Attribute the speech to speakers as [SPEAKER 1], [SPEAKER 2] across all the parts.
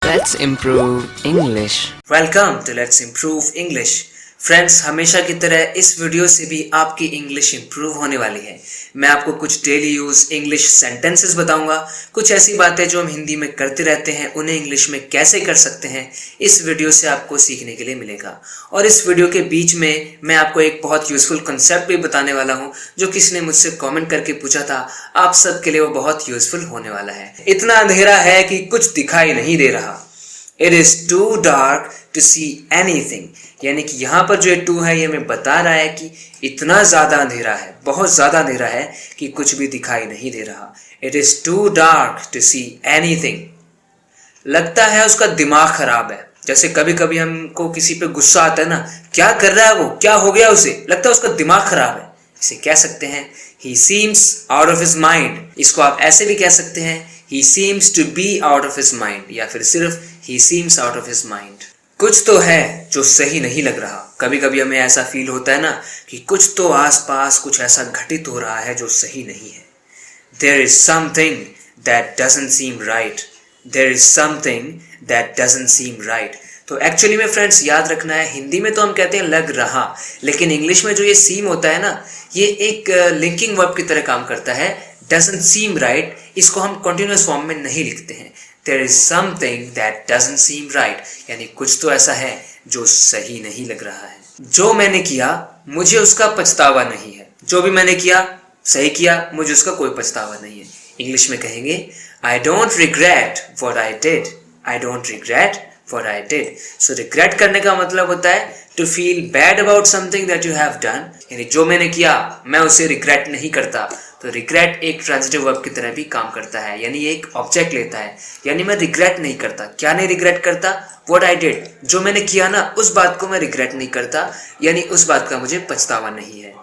[SPEAKER 1] Let's improve English.
[SPEAKER 2] Welcome to let's improve English. Friends, हमेशा की तरह इस वीडियो से भी आपकी इंग्लिश इम्प्रूव होने वाली है। मैं आपको कुछ डेली यूज इंग्लिश सेंटेंसेस बताऊंगा, कुछ ऐसी बातें जो हम हिंदी में करते रहते हैं उन्हें इंग्लिश में कैसे कर सकते हैं, इस वीडियो से आपको सीखने के लिए मिलेगा। और इस वीडियो के बीच में मैं आपको एक बहुत यूजफुल कंसेप्ट भी बताने वाला हूं जो किसी ने मुझसे कमेंट करके पूछा था। आप सबके लिए वो बहुत यूजफुल होने वाला है। इतना अंधेरा है कि कुछ दिखाई नहीं दे रहा। It is too dark to see anything। यानी कि यहाँ पर जो टू है ये हमें बता रहा है कि इतना ज्यादा अंधेरा है, बहुत ज्यादा अंधेरा है कि कुछ भी दिखाई नहीं दे रहा। It is too dark to see anything। लगता है उसका दिमाग खराब है। जैसे कभी कभी हमको किसी पे गुस्सा आता है ना, क्या कर रहा है वो, क्या हो गया उसे, लगता है उसका दिमाग खराब है। इसे कह सकते हैं He seems out of his mind। इसको आप ऐसे भी कह सकते हैं He seems to be out of his mind, या फिर सिर्फ He seems out of his mind। कुछ तो है जो सही नहीं लग रहा। कभी कभी हमें ऐसा फील होता है ना कि कुछ तो आसपास कुछ ऐसा घटित हो रहा है जो सही नहीं है। There is something that doesn't seem right। There is something that doesn't seem right। तो एक्चुअली में फ्रेंड्स याद रखना है, हिंदी में तो हम कहते हैं लग रहा, लेकिन इंग्लिश में जो ये सीम होता है ना, ये एक लिंकिंग वर्ब की तरह काम करता है। doesn't seem right, इसको हम कंटिन्यूअस फॉर्म में नहीं लिखते हैं। There is something that doesn't seem right, यानी कुछ तो ऐसा है जो सही नहीं लग रहा है। जो मैंने किया मुझे उसका पछतावा नहीं है। जो भी मैंने किया सही किया, मुझे उसका कोई पछतावा नहीं है। इंग्लिश में कहेंगे I don't regret what I did। I don't regret what I did। So regret करने का मतलब होता है to feel bad about something that you have done। यानी जो मैंने किया मैं उसे regret नहीं करता। तो regret एक ट्रांजिटिव वर्ब की तरह भी काम करता है, यानी एक ऑब्जेक्ट लेता है। यानी मैं regret नहीं करता। क्या नहीं regret करता? What I did। जो मैंने किया ना उस बात को मैं regret नहीं करता, यानी उस बात का मुझे पछतावा नहीं है।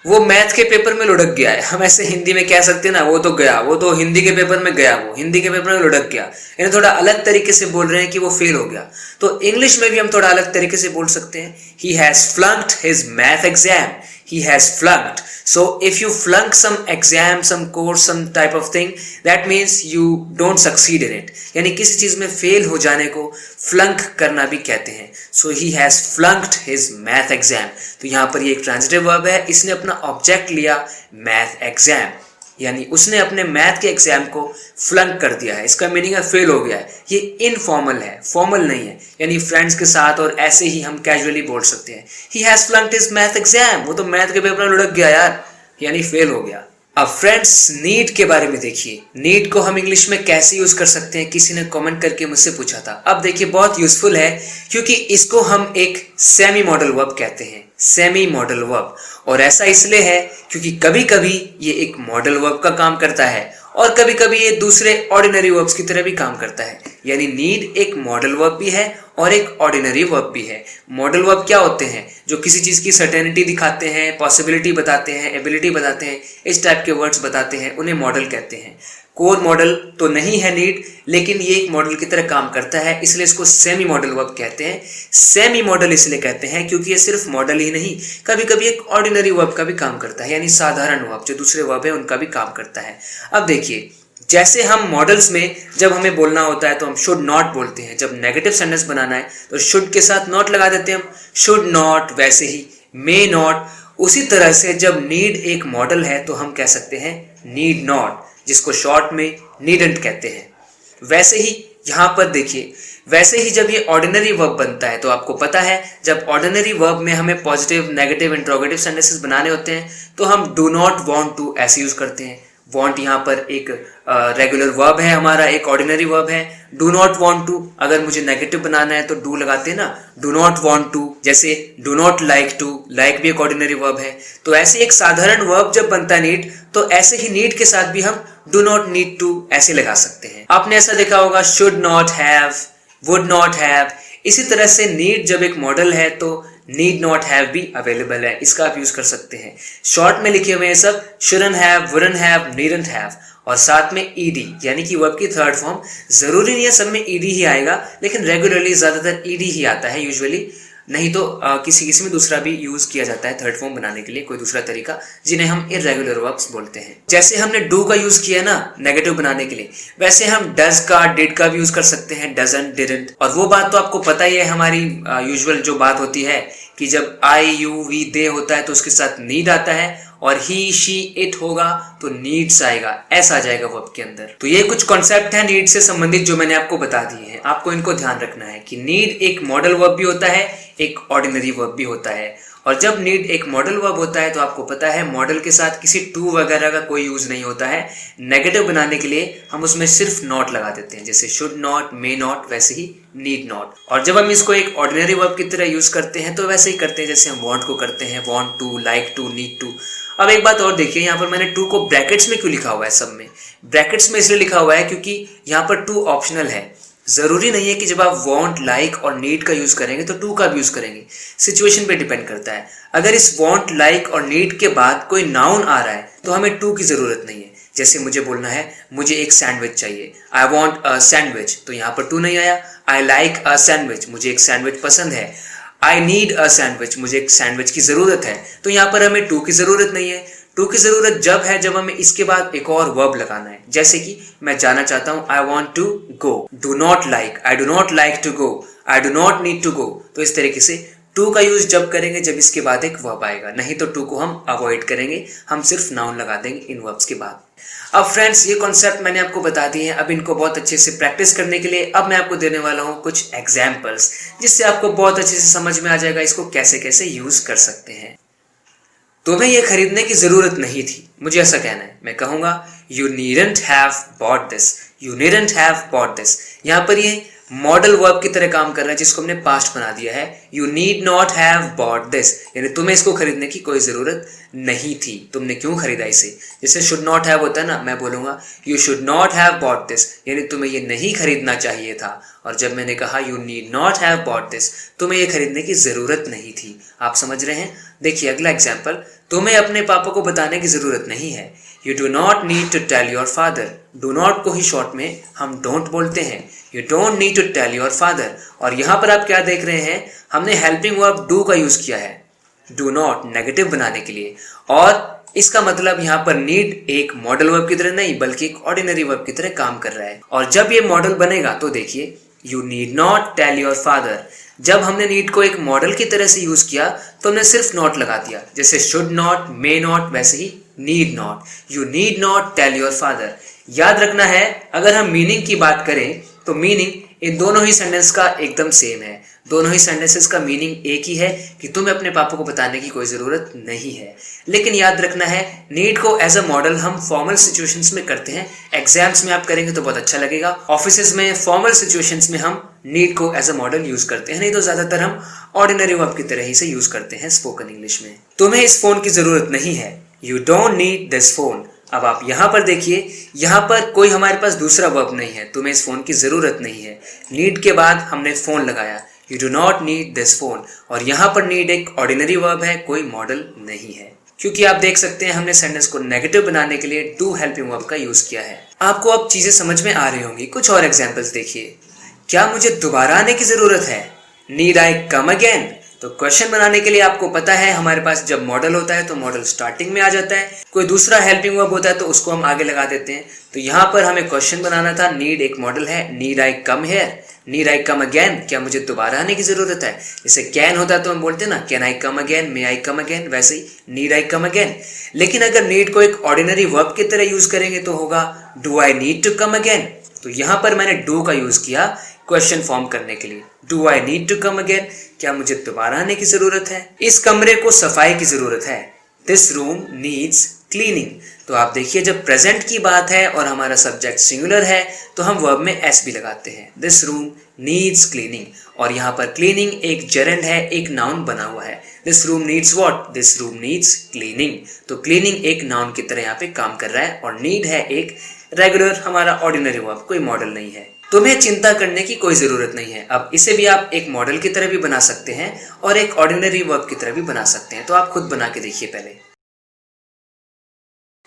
[SPEAKER 2] वो मैथ के पेपर में लुढ़क गया है। हम ऐसे हिंदी में कह सकते हैं ना, वो तो गया, वो तो हिंदी के पेपर में गया, वो हिंदी के पेपर में लुढ़क गया। यानी थोड़ा अलग तरीके से बोल रहे हैं कि वो फेल हो गया। तो इंग्लिश में भी हम थोड़ा अलग तरीके से बोल सकते हैं He has flunked his math exam। He has flunked। So if you flunk some exam, some course, some type of thing, that means you don't succeed in it। यानी किसी चीज में फेल हो जाने को flunk करना भी कहते हैं। So he has flunked his math exam। तो यहाँ पर ये एक ट्रांजिटिव वर्ब है, इसने अपना ऑब्जेक्ट लिया math exam, यानी उसने अपने मैथ के एग्जाम को फ्लंक कर दिया है। इसका मीनिंग है फेल हो गया है। ये इनफॉर्मल है, फॉर्मल नहीं है। यानी फ्रेंड्स के साथ और ऐसे ही हम कैजुअली बोल सकते हैं He has flunked his math exam। वो तो मैथ के पेपर में लुढ़क गया यार, यानी फेल हो गया। अब फ्रेंड्स नीड के बारे में देखिए। नीड को हम इंग्लिश में कैसे यूज कर सकते हैं, किसी ने कमेंट करके मुझसे पूछा था। अब देखिए बहुत यूजफुल है, क्योंकि इसको हम एक सेमी मॉडल वर्ब कहते हैं। Semi modal verb. और ऐसा इसलिए है क्योंकि कभी कभी ये एक मॉडल वर्ब का काम करता है और कभी कभी ये दूसरे ऑर्डिनरी वर्ब्स की तरह भी काम करता है। यानी नीड एक मॉडल वर्ब भी है और एक ऑर्डिनरी वर्ब भी है। मॉडल वर्ब क्या होते हैं? जो किसी चीज की सर्टेनिटी दिखाते हैं, पॉसिबिलिटी बताते हैं, एबिलिटी बताते हैं, इस टाइप के वर्ड्स बताते हैं, उन्हें मॉडल कहते हैं। कोर मॉडल तो नहीं है नीड, लेकिन ये एक मॉडल की तरह काम करता है, इसलिए इसको सेमी मॉडल वर्ब कहते हैं। सेमी मॉडल इसलिए कहते हैं क्योंकि ये सिर्फ मॉडल ही नहीं, कभी कभी एक ऑर्डिनरी वर्ब का भी काम करता है, यानी साधारण वर्ब जो दूसरे वर्ब है उनका भी काम करता है। अब देखिए, जैसे हम मॉडल्स में जब हमें बोलना होता है तो हम शुड नॉट बोलते हैं। जब नेगेटिव सेंटेंस बनाना है तो शुड के साथ नॉट लगा देते हैं हम, शुड नॉट। वैसे ही मे नॉट। उसी तरह से जब नीड एक मॉडल है तो हम कह सकते हैं नीड नॉट, जिसको शॉर्ट में नीडंट कहते हैं। वैसे ही यहाँ पर देखिए, वैसे ही जब ये ऑर्डिनरी वर्ब बनता है तो आपको पता है जब ऑर्डिनरी वर्ब में हमें पॉजिटिव, नेगेटिव, इंट्रोगेटिव सेंटेंसेस बनाने होते हैं तो हम डू नॉट वांट टू ऐसे यूज करते हैं। वांट यहाँ पर एक रेगुलर वर्ब है हमारा, एक ऑर्डिनरी वर्ब है। डू नॉट वांट टू अगर मुझे नेगेटिव बनाना है तो डू लगाते हैं ना, डू नॉट वांट टू। जैसे do not like to, like भी एक ऑर्डिनरी वर्ब है। तो ऐसे एक साधारण वर्ब जब बनता है नीड, तो ऐसे ही नीड के साथ भी हम डू नॉट नीड टू ऐसे लगा सकते हैं। आपने ऐसा देखा होगा should not have, would not have. इसी तरह से नीड जब एक मॉडल है तो नीड नॉट हैव भी अवेलेबल है, इसका आप यूज कर सकते हैं। शॉर्ट में लिखे हुए हैं सब shouldn't have, wouldn't have, needn't have, और साथ में ईडी यानी कि वर्ब की थर्ड फॉर्म। जरूरी नहीं है सब में ईडी ही आएगा, लेकिन रेगुलरली ज्यादातर ईडी ही आता है यूजुअली। नहीं तो किसी किसी में दूसरा भी यूज किया जाता है थर्ड फॉर्म बनाने के लिए, कोई दूसरा तरीका, जिन्हें हम इर्रेगुलर वर्ब्स बोलते हैं। जैसे हमने डू का यूज किया ना नेगेटिव बनाने के लिए, वैसे हम डज का, डिड का भी यूज कर सकते हैं, डजंट, डिडंट। और वो बात तो आपको पता ही है, हमारी यूजुअल जो बात होती है कि जब आई, यू, वी, दे होता है तो उसके साथ नीड आता है, और ही, शी, इट होगा तो नीड्स आएगा, ऐसा आ जाएगा वर्ब के अंदर। तो ये कुछ कॉन्सेप्ट है नीड से संबंधित जो मैंने आपको बता दिए हैं। आपको इनको ध्यान रखना है कि नीड एक मॉडल वर्ब भी होता है, एक ऑर्डिनरी वर्ब भी होता है। और जब नीड एक मॉडल वर्ब होता है तो आपको पता है मॉडल के साथ किसी टू वगैरह का कोई यूज नहीं होता है। नेगेटिव बनाने के लिए हम उसमें सिर्फ नॉट लगा देते हैं, जैसे शुड नॉट, मे नॉट, वैसे ही नीड नॉट। और जब हम इसको एक ऑर्डिनरी वर्ब की तरह यूज करते हैं तो वैसे ही करते हैं जैसे हम वांट को करते हैं, want to, like to, need to. अब एक बात और देखिए, यहाँ पर मैंने टू को ब्रैकेट्स में क्यों लिखा हुआ है? सब में ब्रैकेट्स में इसलिए लिखा हुआ है क्योंकि यहाँ पर टू ऑप्शनल है। जरूरी नहीं है कि जब आप वांट, लाइक और नीड का यूज करेंगे तो टू का भी यूज करेंगे, सिचुएशन पे डिपेंड करता है। अगर इस वांट, लाइक और नीड के बाद कोई नाउन आ रहा है तो हमें टू की जरूरत नहीं है। जैसे मुझे बोलना है मुझे एक सैंडविच चाहिए, आई वॉन्ट अ सैंडविच, तो यहाँ पर टू नहीं आया। आई लाइक अ सैंडविच, मुझे एक सैंडविच पसंद है। आई नीड अ सैंडविच, मुझे एक सैंडविच की जरूरत है, तो यहाँ पर हमें टू की जरूरत नहीं है। टू की जरूरत जब है जब हमें इसके बाद एक और वर्ब लगाना है, जैसे कि मैं जाना चाहता हूं, I want to go. Do not like, I do not like to go, I do not need to go. तो इस तरीके से टू का यूज जब करेंगे जब इसके बाद एक वर्ब आएगा, नहीं तो टू को हम अवॉइड करेंगे, हम सिर्फ नाउन लगा देंगे इन वर्ब्स के बाद। अब फ्रेंड्स, ये कॉन्सेप्ट मैंने आपको बता दिए हैं। अब इनको बहुत अच्छे से प्रैक्टिस करने के लिए अब मैं आपको देने वाला हूँ कुछ एग्जाम्पल्स, जिससे आपको बहुत अच्छे से समझ में आ जाएगा इसको कैसे कैसे यूज कर सकते हैं। तुम्हें ये खरीदने की जरूरत नहीं थी, मुझे ऐसा कहना है। मैं कहूंगा you needn't have bought this, you needn't have bought this. यहाँ पर ये मॉडल वर्ब की तरह काम कर रहा है, जिसको हमने पास्ट बना दिया है। You need not have bought this, यानी तुम्हें इसको खरीदने की कोई जरूरत नहीं थी, तुमने क्यों खरीदा इसे। जैसे शुड नॉट हैव होता है ना, मैं बोलूंगा you should not have bought this, यानी तुम्हें ये नहीं खरीदना चाहिए था। और जब मैंने कहा you need not have bought this, तुम्हें ये खरीदने की जरूरत नहीं थी। आप समझ रहे हैं? देखिए अगला एग्जाम्पल, तुम्हें अपने पापा को बताने की जरूरत नहीं है। You do not need to tell your father. Do not को ही शॉर्ट में हम डोंट बोलते हैं। You don't need to tell your father. और यहाँ पर आप क्या देख रहे हैं, हमने हेल्पिंग वर्ब डू का यूज किया है, डू नॉट नेगेटिव बनाने के लिए। और इसका मतलब यहाँ पर नीड एक मॉडल वर्ब की तरह नहीं बल्कि एक ऑर्डिनरी वर्ब की तरह काम कर रहा है। और जब ये मॉडल बनेगा तो देखिए you need not tell your father. जब हमने नीड को एक मॉडल की तरह से यूज किया तो हमने सिर्फ नॉट लगा दिया, जैसे शुड नॉट, मे नॉट, वैसे ही need not. You need not tell your father. याद रखना है, अगर हम मीनिंग की बात करें तो मीनिंग इन दोनों ही सेंटेंस का एकदम सेम है। दोनों ही सेंटेंसेस का मीनिंग एक ही है कि तुम्हें अपने पापा को बताने की कोई जरूरत नहीं है। लेकिन याद रखना है, नीड को एज अ मॉडल हम फॉर्मल सिचुएशंस में करते हैं। एग्जाम्स में आप करेंगे तो बहुत अच्छा लगेगा। ऑफिसेज में, फॉर्मल सिचुएशंस में हम नीड को एज अ मॉडल यूज करते हैं, नहीं तो ज्यादातर हम ऑर्डिनरी वर्ब की तरह ही से यूज करते हैं स्पोकन इंग्लिश में। तुम्हें इस फोन की जरूरत नहीं है। You don't need this phone. अब आप यहाँ पर देखिए, यहाँ पर कोई हमारे पास दूसरा वर्ब नहीं है, तुम्हें इस फोन की जरूरत नहीं है। नीड के बाद हमने फोन लगाया, you do not need this phone. और यहाँ पर नीड एक ऑर्डिनरी वर्ब है, कोई मॉडल नहीं है। क्योंकि आप देख सकते हैं हमने सेंटेंस को नेगेटिव बनाने के लिए डू हेल्पिंग वर्ब का यूज किया है। आपको अब चीजें समझ में आ रही होंगी। कुछ और एग्जाम्पल्स देखिए। क्या मुझे दोबारा आने की जरूरत है? Need I come again. तो क्वेश्चन बनाने के लिए आपको पता है हमारे पास जब मॉडल होता है तो मॉडल स्टार्टिंग में आ जाता है, कोई दूसरा हेल्पिंग वर्ब होता है तो उसको हम आगे लगा देते हैं। तो यहाँ पर हमें क्वेश्चन बनाना था, नीड एक मॉडल है, need I come here, need I come again, क्या मुझे दोबारा आने की जरूरत है। जैसे कैन होता है तो हम बोलते हैं ना can I come again, may I come again, वैसे ही नीड आई कम अगेन। लेकिन अगर नीड को एक ऑर्डिनरी वर्ब की तरह यूज करेंगे तो होगा do I need to come again. तो यहाँ पर मैंने डू का यूज किया क्वेश्चन फॉर्म करने के लिए, do I need to come again, क्या मुझे दोबारा आने की जरूरत है। इस कमरे को सफाई की जरूरत है, दिस रूम नीड्स क्लीनिंग। तो आप देखिए जब प्रेजेंट की बात है और हमारा सब्जेक्ट सिंगुलर है तो हम वर्ब में एस भी लगाते हैं, दिस रूम नीड्स क्लीनिंग। और यहाँ पर क्लीनिंग एक जेरेंड है, एक नाउन बना हुआ है। This room needs what, this room needs cleaning. तो क्लीनिंग एक नाउन की तरह यहाँ पे काम कर रहा है और नीड है एक रेगुलर हमारा ऑर्डिनरी वर्ब, कोई मॉडल नहीं है। तुम्हें चिंता करने की कोई जरूरत नहीं है। अब इसे भी आप एक मॉडल की तरह भी बना सकते हैं और एक ऑर्डिनरी वर्ब की तरह भी बना सकते हैं। तो आप खुद बना के देखिए पहले।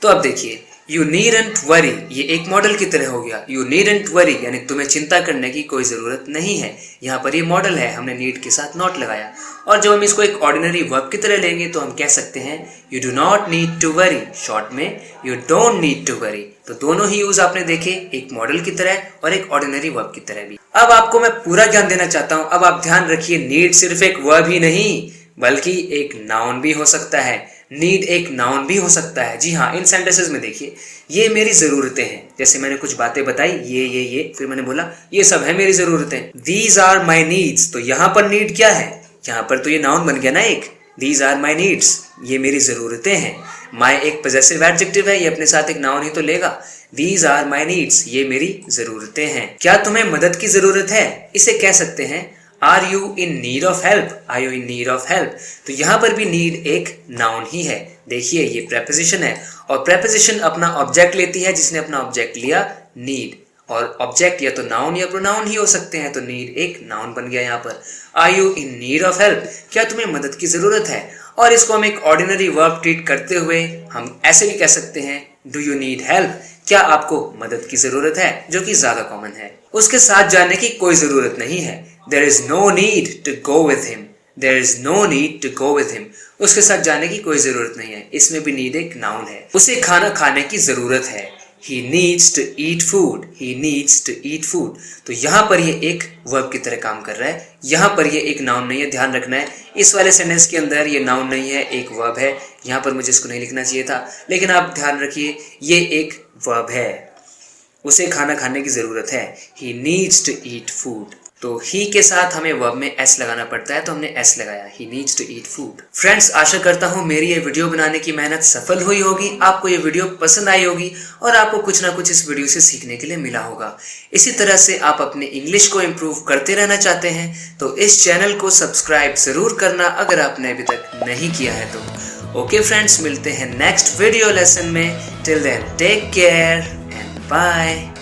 [SPEAKER 2] तो अब देखिए यू नीडंट वरी, ये एक मॉडल की तरह हो गया। यू नीडंट वरी यानी तुम्हें चिंता करने की कोई ज़रूरत नहीं है। यहाँ पर ये मॉडल है, हमने नीड के साथ नॉट लगाया। और जब हम इसको एक ऑर्डिनरी वर्ब की तरह लेंगे तो हम कह सकते हैं you do not need to worry, short में you don't need to worry. तो दोनों ही यूज आपने देखे, एक मॉडल की तरह और एक ऑर्डिनरी वर्ब की तरह भी। अब आपको मैं पूरा ज्ञान देना चाहता हूँ। अब आप ध्यान रखिए, नीड सिर्फ एक वर्ब ही नहीं बल्कि एक नाउन भी हो सकता है। नीड एक नाउन भी हो सकता है। जी हाँ, इन सेंटेंसेस में देखिए, ये मेरी ज़रूरतें हैं। जैसे मैंने कुछ बातें बताई, ये, फिर मैंने बोला ये सब है मेरी ज़रूरतें। दीज आर माई नीड्स, तो यहाँ पर नीड क्या है? यहाँ पर तो ये नाउन बन गया ना एक। दीज आर माई नीड्स, ये मेरी ज़रूरतें हैं। माई एक पॉजेसिव एडजेक्टिव है, ये अपने साथ एक नाउन ही तो लेगा। दीज आर माई नीड्स, ये मेरी ज़रूरतें हैं। क्या तुम्हें मदद की ज़रूरत है? इसे कह सकते हैं are you in need of help, are you in need of help. तो यहाँ पर भी नीड एक नाउन ही है। देखिए ये प्रेपोजिशन है और प्रेपोजिशन अपना ऑब्जेक्ट लेती है, जिसने अपना ऑब्जेक्ट लिया नीड। और ऑब्जेक्ट या तो नाउन या प्रोनाउन ही हो सकते हैं, तो नीड एक नाउन बन गया यहाँ पर। Are you in need of help, क्या तुम्हें मदद की ज़रूरत है? और इसको हम एक ऑर्डिनरी वर्ब ट्रीट करते हुए हम ऐसे भी कह सकते हैं डू यू नीड हेल्प, क्या आपको मदद की ज़रूरत है, जो कि ज़्यादा कॉमन है। उसके साथ जाने की कोई ज़रूरत नहीं है। There is no need to go with him. There is no need to go with him. उसके साथ जाने की कोई जरूरत नहीं है। इसमें भी नीड एक नाउन है। उसे खाना खाने की जरूरत है। He needs to eat food. He needs to eat food. तो यहाँ पर ये एक वर्ब की तरह काम कर रहा है। यहाँ पर ये एक नाउन नहीं है, ध्यान रखना है। इस वाले सेंटेंस के अंदर ये नाउन नहीं है, एक वर्ब है। यहाँ पर मुझे इसको नहीं लिखना चाहिए था, लेकिन आप ध्यान रखिए ये एक वर्ब है। उसे खाना खाने की जरूरत है। He needs to eat food. तो ही के साथ हमें वर्ब में एस लगाना पड़ता है, तो हमने एस लगाया। He needs to eat food. Friends, आशा करता हूँ मेरी ये वीडियो बनाने की मेहनत सफल हुई होगी, आपको ये वीडियो पसंद आई होगी और आपको कुछ ना कुछ इस वीडियो से सीखने के लिए मिला होगा। इसी तरह से आप अपने इंग्लिश को इम्प्रूव करते रहना चाहते हैं तो इस चैनल को सब्सक्राइब जरूर करना, अगर आपने अभी तक नहीं किया है तो। ओके फ्रेंड्स, मिलते हैं नेक्स्ट वीडियो लेसन में। Till then take care and bye.